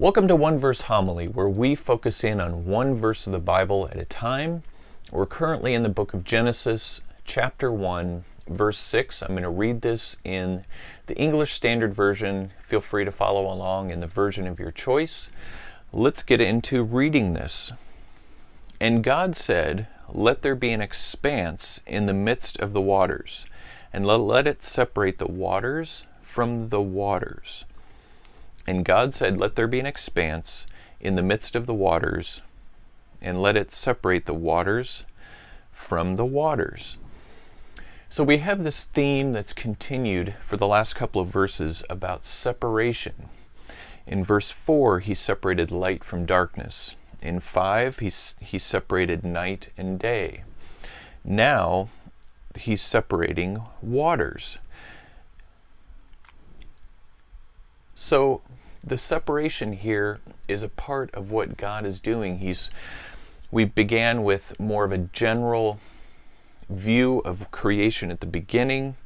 Welcome to One Verse Homily, where we focus in on one verse of the Bible at a time. We're currently in the book of Genesis, chapter 1, verse 6. I'm going to read this in the English Standard Version. Feel free to follow along in the version of your choice. Let's get into reading this. And God said, "Let there be an expanse in the midst of the waters, and let it separate the waters from the waters." And God said, "Let there be an expanse in the midst of the waters, and let it separate the waters from the waters." So we have this theme that's continued for the last couple of verses about separation. In verse 4, he separated light from darkness. In 5, he separated night and day. Now, he's separating waters. So the separation here is a part of what God is doing. We began with more of a general view of creation at the beginning,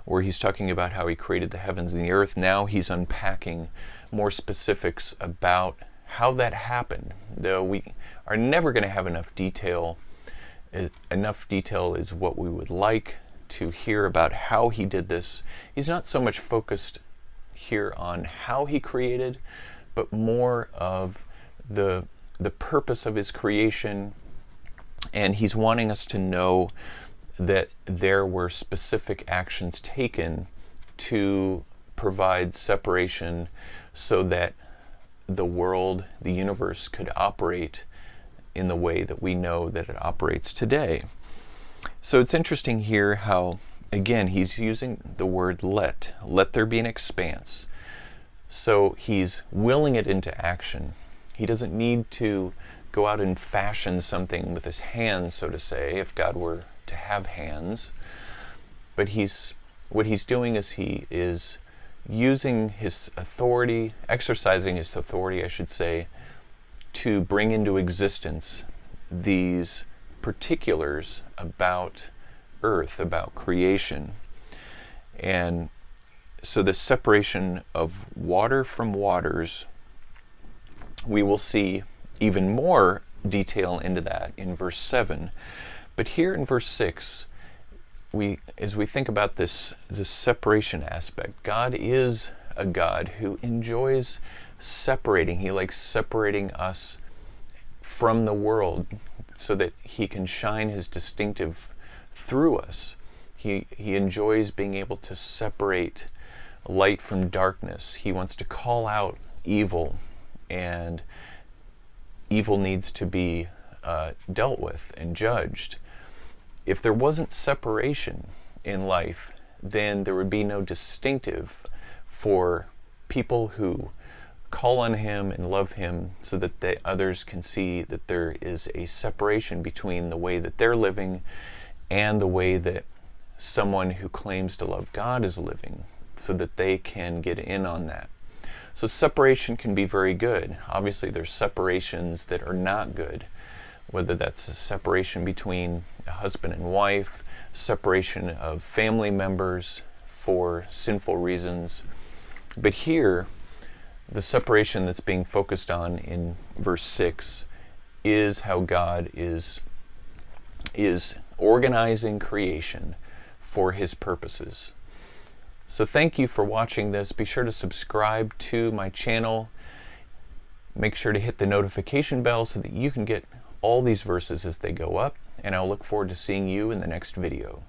where he's talking about how he created the heavens and the earth. Now he's unpacking more specifics about how that happened. Though we are never going to have enough detail. Enough detail is what we would like to hear about how he did this. He's not so much focused here on how he created, but more of the purpose of his creation, and he's wanting us to know that there were specific actions taken to provide separation so that the world, the universe, could operate in the way that we know that it operates today. So it's interesting here how, again, he's using the word let there be an expanse. So he's willing it into action. He doesn't need to go out and fashion something with his hands, so to say, if God were to have hands. But what he's doing is he is using his authority, exercising his authority, I should say, to bring into existence these particulars about earth, about creation. And so the separation of water from waters, we will see even more detail into that in verse 7. But here in verse 6, as we think about this separation aspect, God is a God who enjoys separating. He likes separating us from the world so that he can shine his distinctive through us. He enjoys being able to separate light from darkness. He wants to call out evil, and evil needs to be dealt with and judged. If there wasn't separation in life, then there would be no distinctive for people who call on him and love him, so that the others can see that there is a separation between the way that they're living and the way that someone who claims to love God is living, so that they can get in on that. So separation can be very good. Obviously, there's separations that are not good, whether that's a separation between a husband and wife, separation of family members for sinful reasons. But here, the separation that's being focused on in verse 6 is how God is organizing creation for his purposes. So thank you for watching this. Be sure to subscribe to my channel. Make sure to hit the notification bell so that you can get all these verses as they go up, and I'll look forward to seeing you in the next video.